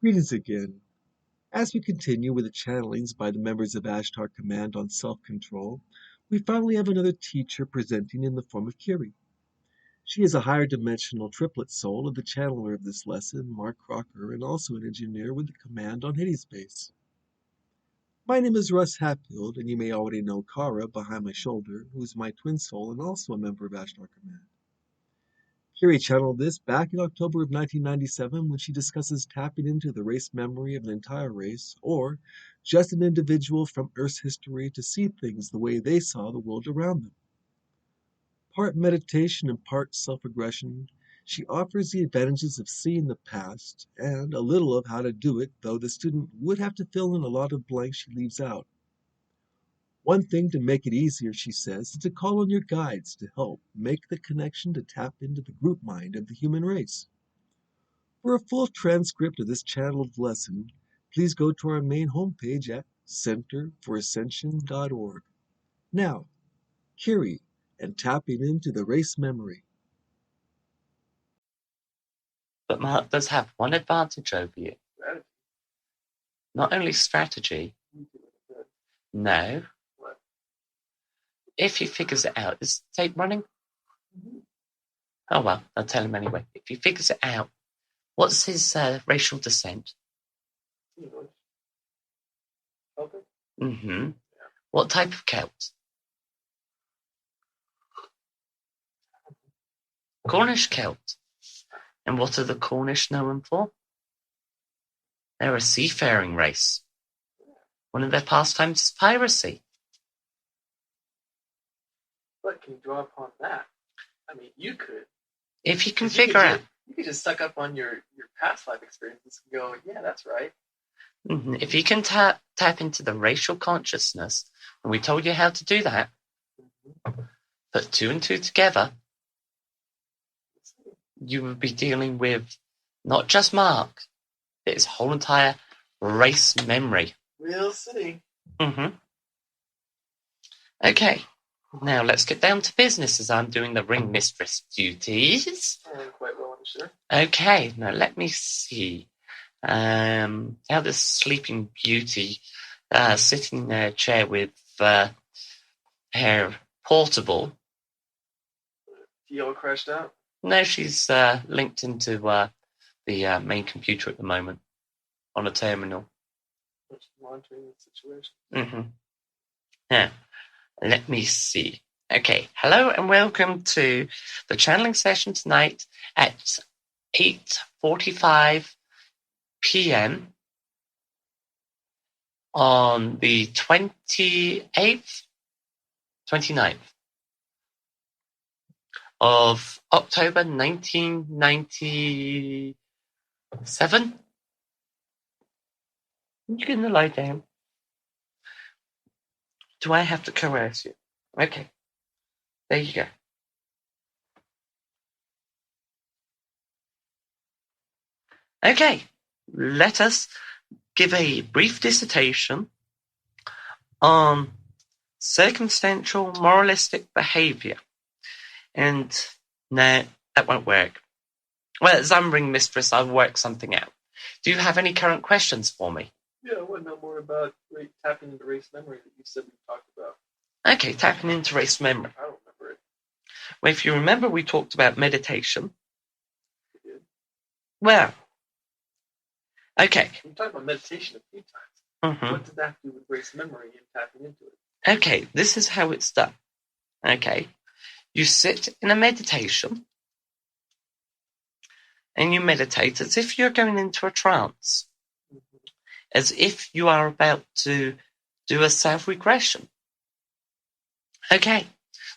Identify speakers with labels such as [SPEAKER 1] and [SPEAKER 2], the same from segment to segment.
[SPEAKER 1] Greetings again. As we continue with the channelings by the members of Ashtar Command on self-control, we finally have another teacher presenting in the form of Kiri. She is a higher dimensional triplet soul of the channeler of this lesson, Mark Crocker, and also an engineer with the command on Hades. My name is Russ Hatfield, and you may already know Kara behind my shoulder, who is my twin soul and also a member of Ashtar Command. Kiri channeled this back in October of 1997 when she discusses tapping into the race memory of an entire race, or just an individual from Earth's history to see things the way they saw the world around them. Part meditation and part self-aggression, she offers the advantages of seeing the past and a little of how to do it, though the student would have to fill in a lot of blanks she leaves out. One thing to make it easier, she says, is to call on your guides to help make the connection to tap into the group mind of the human race. For a full transcript of this channeled lesson, please go to our main homepage at centerforascension.org. Now, Kiri and tapping into the race memory.
[SPEAKER 2] But Mark does have one advantage over you.
[SPEAKER 3] Strategy?
[SPEAKER 2] Not only strategy, no.
[SPEAKER 3] What?
[SPEAKER 2] If he figures it out, is the tape running? Oh well, I'll tell him anyway. If he figures it out, what's his racial descent?
[SPEAKER 3] English. Okay.
[SPEAKER 2] Mm-hmm. What type of Celt? Cornish Celt. And what are the Cornish known for? They're a seafaring race. One of their pastimes is piracy.
[SPEAKER 3] But can you draw upon that? I mean, you could.
[SPEAKER 2] If you can
[SPEAKER 3] 'Cause you
[SPEAKER 2] figure out...
[SPEAKER 3] You could just suck up on your past life experiences and go, yeah, that's right.
[SPEAKER 2] Mhm. If you can tap into the racial consciousness, and we told you how to do that, put two and two together, you would be dealing with not just Mark, but his whole entire race memory.
[SPEAKER 3] We'll see.
[SPEAKER 2] Mm-hmm. Okay, now let's get down to business as I'm doing the ring mistress duties.
[SPEAKER 3] I'm quite well, I'm sure.
[SPEAKER 2] Okay, now let me see. How this Sleeping Beauty sitting in a chair with her portable.
[SPEAKER 3] You all crashed out?
[SPEAKER 2] No, she's linked into the main computer at the moment on a terminal.
[SPEAKER 3] Just monitoring the situation.
[SPEAKER 2] Mm-hmm. Now, let me see. Okay, hello and welcome to the channeling session tonight at 8:45 p.m. on the 29th of October 1997. You're going to lie down. Do I have to coerce you? Okay. There you go. Okay. Let us give a brief dissertation on circumstantial moralistic behavior. And no, that won't work. Well, as I'm ring mistress, I'll work something out. Do you have any current questions for me?
[SPEAKER 3] Yeah, I want to know more about tapping into race memory that you said we talked about.
[SPEAKER 2] Okay, tapping into race memory.
[SPEAKER 3] I don't remember it.
[SPEAKER 2] Well, if you remember, we talked about meditation.
[SPEAKER 3] You did?
[SPEAKER 2] Well, okay.
[SPEAKER 3] We talked about meditation a few times.
[SPEAKER 2] Mm-hmm.
[SPEAKER 3] What did that do with race memory and tapping into it?
[SPEAKER 2] Okay, this is how it's done. Okay, you sit in a meditation and you meditate as if you're going into a trance, as if you are about to do a self-regression. Okay,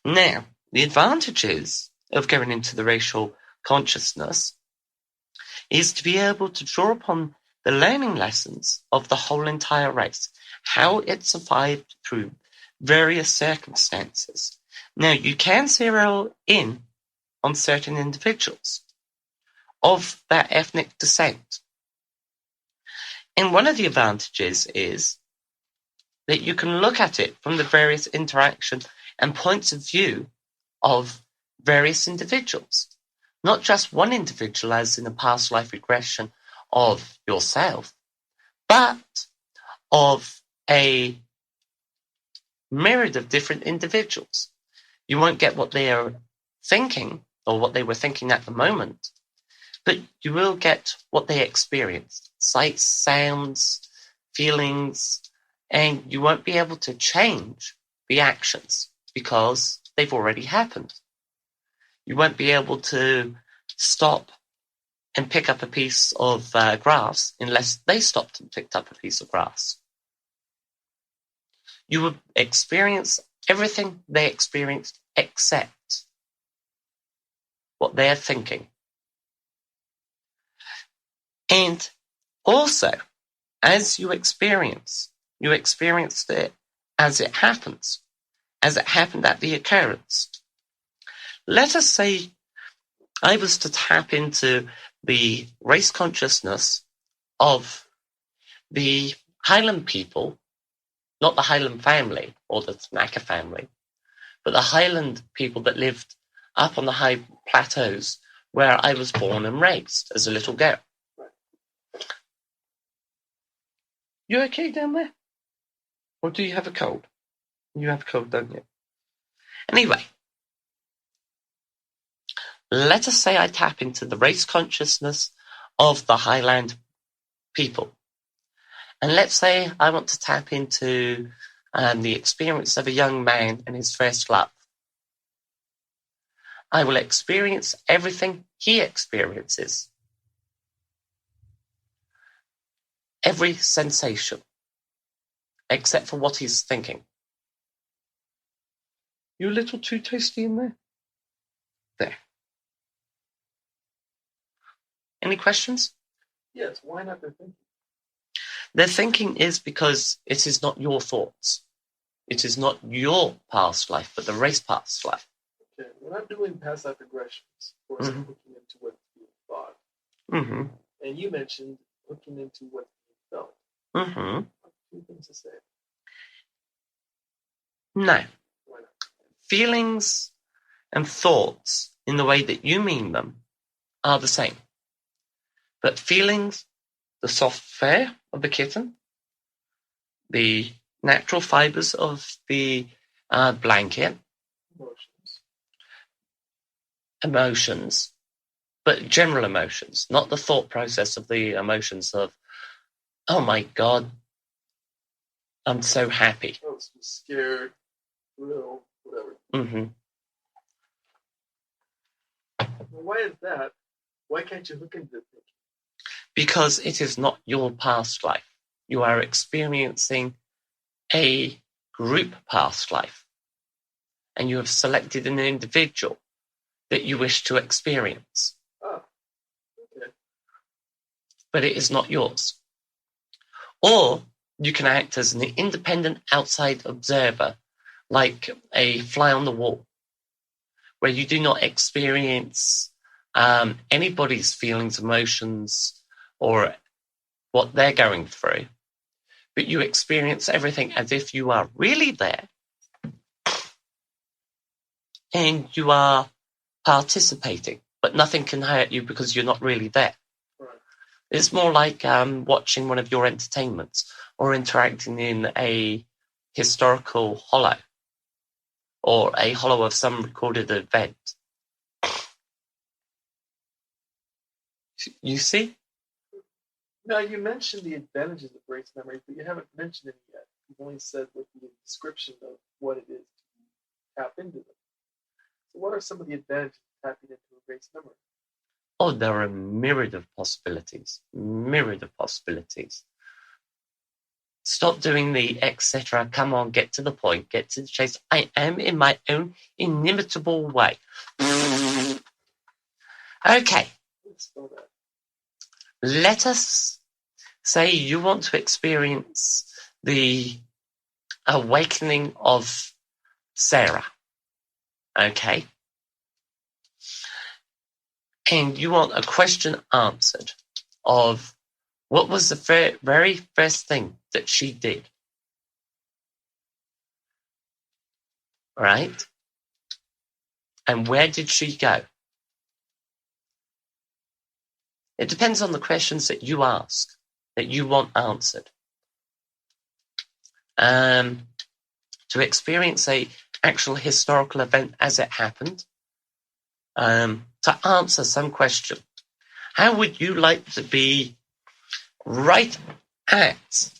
[SPEAKER 2] now, the advantages of going into the racial consciousness is to be able to draw upon the learning lessons of the whole entire race, how it survived through various circumstances. Now, you can zero in on certain individuals of that ethnic descent. And one of the advantages is that you can look at it from the various interactions and points of view of various individuals. Not just one individual as in a past life regression of yourself, but of a myriad of different individuals. You won't get what they are thinking or what they were thinking at the moment, but you will get what they experienced. Sights, sounds, feelings, and you won't be able to change the actions because they've already happened. You won't be able to stop and pick up a piece of grass unless they stopped and picked up a piece of grass. You will experience everything they experienced except what they're thinking. And also, as you experienced it as it happens, as it happened at the occurrence. Let us say I was to tap into the race consciousness of the Highland people, not the Highland family or the Tanaka family, but the Highland people that lived up on the high plateaus where I was born and raised as a little girl. You okay down there? Or do you have a cold? You have a cold, don't you? Anyway, let us say I tap into the race consciousness of the Highland people. And let's say I want to tap into the experience of a young man and his first love. I will experience everything he experiences. Every sensation, except for what he's thinking. You a little too tasty in there? There. Any questions?
[SPEAKER 3] Yes, why not their thinking?
[SPEAKER 2] Their thinking is because it is not your thoughts. It is not your past life, but the race past life.
[SPEAKER 3] Okay, we're not doing past life regressions. Of course, looking into what's being thought.
[SPEAKER 2] Mm-hmm.
[SPEAKER 3] And you mentioned looking into what's being felt.
[SPEAKER 2] Mm-hmm.
[SPEAKER 3] Two things to say.
[SPEAKER 2] No.
[SPEAKER 3] Why not?
[SPEAKER 2] Feelings and thoughts, in the way that you mean them, are the same. But feelings, the soft fur of the kitten, the natural fibers of the blanket, emotions, but general emotions, not the thought process of the emotions of, oh my God, I'm so happy.
[SPEAKER 3] Oh, so scared, thrilled, whatever.
[SPEAKER 2] Mm-hmm.
[SPEAKER 3] Well, why is that? Why can't you look into the thinking?
[SPEAKER 2] Because it is not your past life. You are experiencing a group past life. And you have selected an individual that you wish to experience.
[SPEAKER 3] Oh, okay.
[SPEAKER 2] But it is not yours. Or you can act as an independent outside observer, like a fly on the wall, where you do not experience anybody's feelings, emotions, or what they're going through, but you experience everything as if you are really there and you are participating, but nothing can hurt you because you're not really there.
[SPEAKER 3] Right.
[SPEAKER 2] It's more like watching one of your entertainments or interacting in a historical holo or a holo of some recorded event. You see?
[SPEAKER 3] Now, you mentioned the advantages of race memory, but you haven't mentioned any yet. You've only said what the description of what it is to tap into them. So what are some of the advantages of tapping into a race memory?
[SPEAKER 2] Oh, there are a myriad of possibilities. Myriad of possibilities. Stop doing the etc. Come on, get to the point, get to the chase. I am in my own inimitable way. Okay.
[SPEAKER 3] Let's spell that.
[SPEAKER 2] Let us say you want to experience the awakening of Sarah. Okay. And you want a question answered of what was the very first thing that she did. Right? And where did she go? It depends on the questions that you ask, that you want answered. To experience a actual historical event as it happened, to answer some question. How would you like to be right at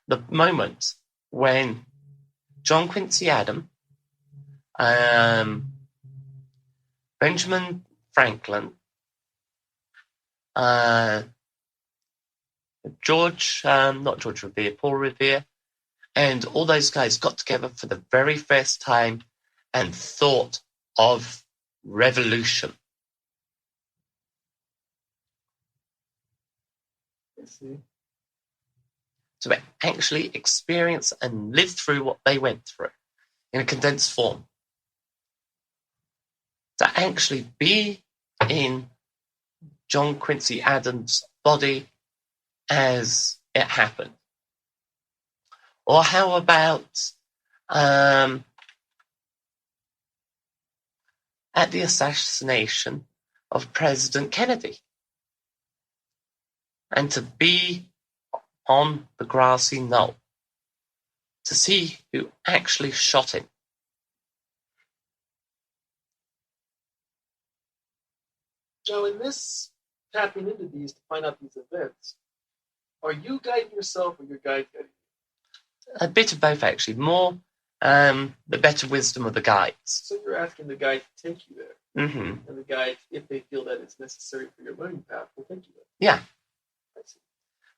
[SPEAKER 2] the moment when John Quincy Adams, Benjamin Franklin, not George Revere, Paul Revere, and all those guys got together for the very first time and thought of revolution?
[SPEAKER 3] I see.
[SPEAKER 2] To actually experience and live through what they went through in a condensed form. To actually be in John Quincy Adams' body as it happened. Or how about at the assassination of President Kennedy? And to be on the grassy knoll to see who actually shot him.
[SPEAKER 3] Now, in this tapping into these to find out these events, are you guiding yourself or your guide guiding you?
[SPEAKER 2] A bit of both, actually. More the better wisdom of the guides.
[SPEAKER 3] So you're asking the guide to take you there.
[SPEAKER 2] Mm-hmm.
[SPEAKER 3] And the guide, if they feel that it's necessary for your learning path, will take you there.
[SPEAKER 2] Yeah.
[SPEAKER 3] I see.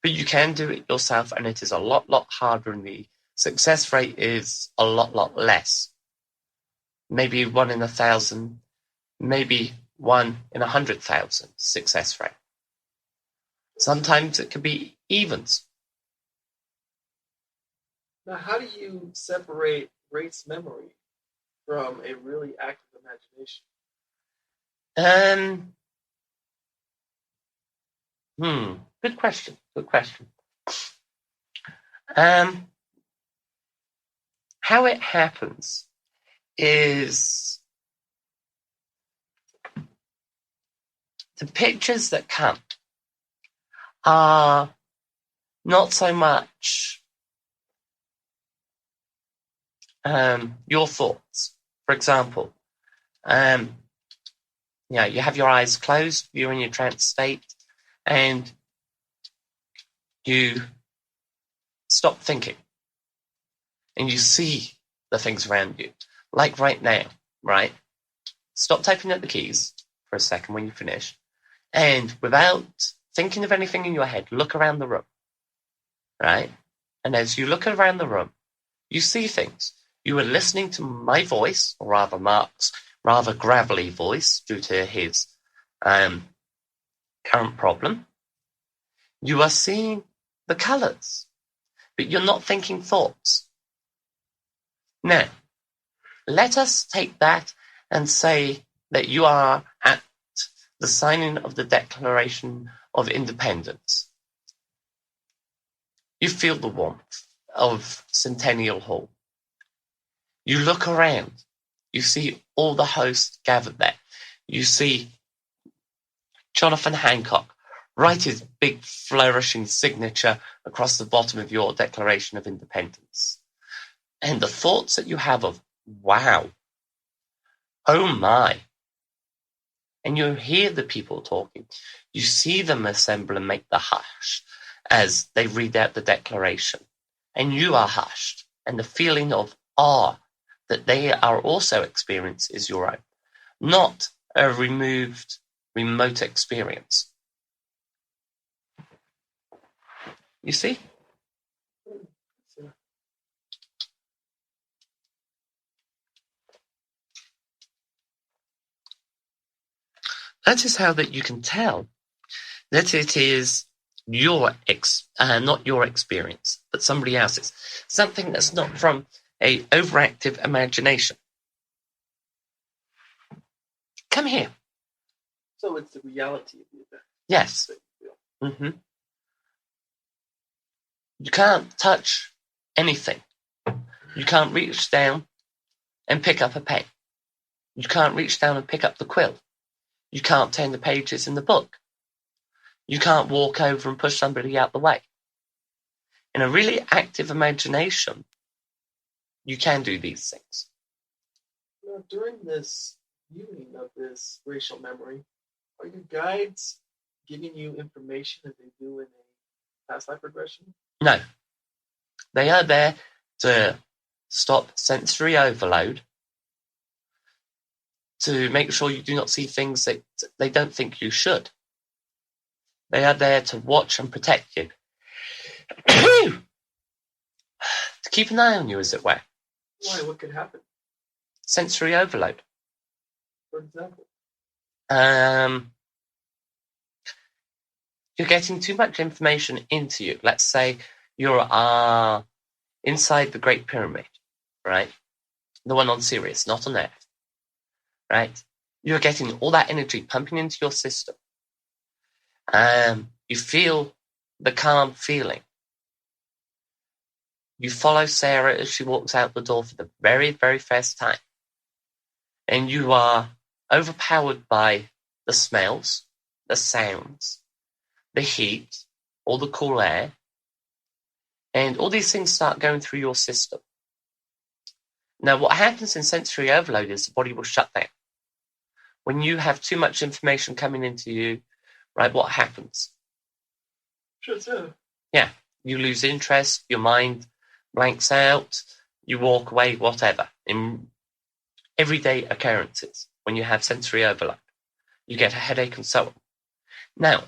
[SPEAKER 2] But you can do it yourself, and it is a lot harder, and the success rate is a lot less. Maybe 1 in 1,000, maybe 1 in 100,000 success rate. Sometimes it could be evens.
[SPEAKER 3] Now, how do you separate Wraith's memory from a really active imagination?
[SPEAKER 2] Good question. How it happens is the pictures that come are not so much your thoughts. For example, you have your eyes closed, you're in your trance state, and you stop thinking, and you see the things around you. Like right now, right? Stop typing out the keys for a second when you finish, and without thinking of anything in your head, look around the room, right? And as you look around the room, you see things. You are listening to my voice, or rather Mark's rather gravelly voice due to his current problem. You are seeing the colours, but you're not thinking thoughts. Now, let us take that and say that you are at the signing of the Declaration of Independence. You feel the warmth of Centennial Hall. You look around. You see all the hosts gathered there. You see Jonathan Hancock write his big flourishing signature across the bottom of your Declaration of Independence. And the thoughts that you have of, wow, oh my. And you hear the people talking. You see them assemble and make the hush as they read out the declaration. And you are hushed. And the feeling of awe that they are also experiencing is your own. Not a remote experience. You see? That is how that you can tell that it is your not your experience, but somebody else's. Something that's not from a overactive imagination. Come here.
[SPEAKER 3] So it's the reality of the event.
[SPEAKER 2] Yes.
[SPEAKER 3] That you feel.
[SPEAKER 2] Mm-hmm. You can't touch anything. You can't reach down and pick up a pen. You can't reach down and pick up the quill. You can't turn the pages in the book. You can't walk over and push somebody out the way. In a really active imagination, you can do these things.
[SPEAKER 3] Now, during this viewing of this racial memory, are your guides giving you information as they do in a past life regression?
[SPEAKER 2] No. They are there to stop sensory overload, to make sure you do not see things that they don't think you should. They are there to watch and protect you. To keep an eye on you, as it were.
[SPEAKER 3] Why? What could happen?
[SPEAKER 2] Sensory overload.
[SPEAKER 3] For example?
[SPEAKER 2] You're getting too much information into you. Let's say you're inside the Great Pyramid, right? The one on Sirius, not on Earth, right? You're getting all that energy pumping into your system. You feel the calm feeling. You follow Sarah as she walks out the door for the very, very first time. And you are overpowered by the smells, the sounds, the heat, all the cool air. And all these things start going through your system. Now, what happens in sensory overload is the body will shut down. When you have too much information coming into you, right, what happens?
[SPEAKER 3] Sure, sir.
[SPEAKER 2] Yeah, you lose interest, your mind blanks out, you walk away, whatever. In everyday occurrences, when you have sensory overload, you get a headache and so on. Now,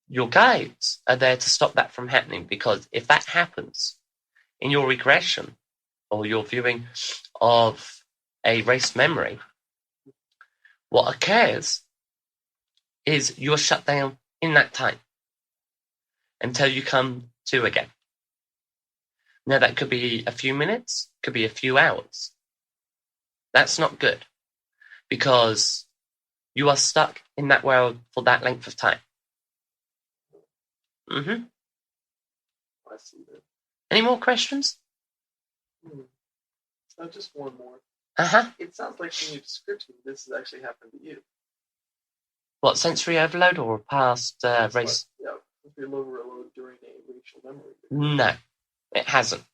[SPEAKER 2] your guides are there to stop that from happening, because if that happens in your regression or your viewing of a race memory, what occurs is you are shut down in that time until you come to again. Now, that could be a few minutes, could be a few hours. That's not good, because you are stuck in that world for that length of time.
[SPEAKER 3] I see that.
[SPEAKER 2] Any more questions?
[SPEAKER 3] Just one more.
[SPEAKER 2] Uh-huh.
[SPEAKER 3] It sounds like in your description this has actually happened to you.
[SPEAKER 2] What, sensory overload or past race?
[SPEAKER 3] Yeah, sensory overload during a racial memory.
[SPEAKER 2] No, it hasn't.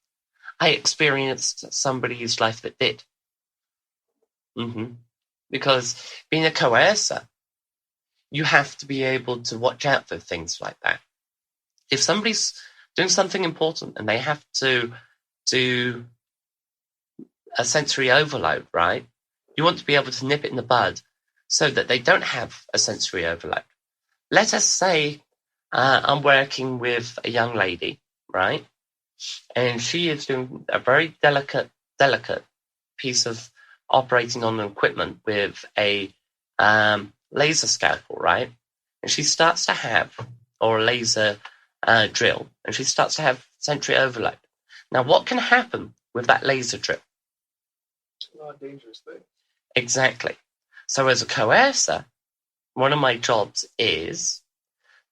[SPEAKER 2] I experienced somebody's life that did. Because being a coercer, you have to be able to watch out for things like that. If somebody's doing something important and they have to do a sensory overload, right? You want to be able to nip it in the bud so that they don't have a sensory overload. Let us say I'm working with a young lady, right? And she is doing a very delicate piece of operating on an equipment with a laser scalpel, right? And she starts to have, or a laser drill, and she starts to have sensory overload. Now, what can happen with that laser drill?
[SPEAKER 3] Not a dangerous thing.
[SPEAKER 2] Exactly. So as a coercer, one of my jobs is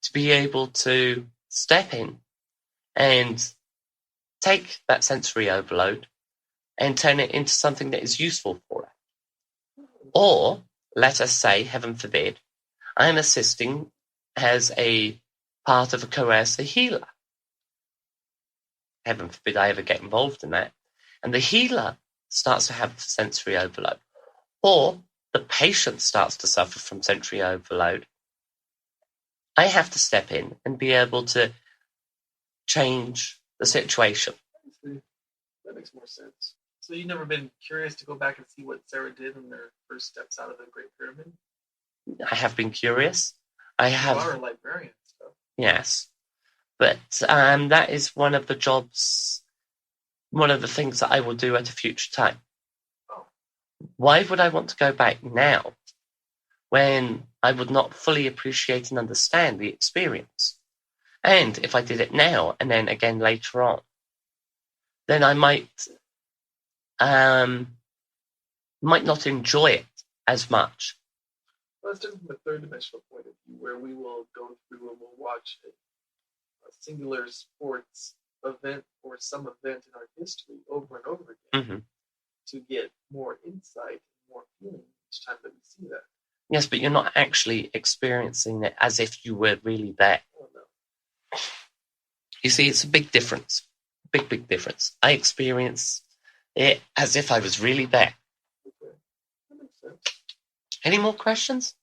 [SPEAKER 2] to be able to step in and take that sensory overload and turn it into something that is useful for her. Or, let us say, heaven forbid, I'm assisting as a part of a coercer healer. Heaven forbid I ever get involved in that. And the healer starts to have sensory overload. Or the patient starts to suffer from sensory overload. I have to step in and be able to change the situation.
[SPEAKER 3] That makes more sense. So you've never been curious to go back and see what Sarah did in her first steps out of the Great Pyramid?
[SPEAKER 2] I have been curious. You
[SPEAKER 3] are a librarian, so.
[SPEAKER 2] Yes. But that is one of the jobs, one of the things that I will do at a future time.
[SPEAKER 3] Oh.
[SPEAKER 2] Why would I want to go back now when I would not fully appreciate and understand the experience? And if I did it now and then again later on, then I might not enjoy it as much.
[SPEAKER 3] Well, it's different from a third dimensional point of view, where we will go through and we'll watch a singular sports event or some event in our history over and over again to get more insight, more feeling each time that we see that.
[SPEAKER 2] Yes, but you're not actually experiencing it as if you were really there.
[SPEAKER 3] Oh, no.
[SPEAKER 2] You see, it's a big difference. Big difference. I experience it as if I was really there.
[SPEAKER 3] Okay. That makes sense.
[SPEAKER 2] Any more questions?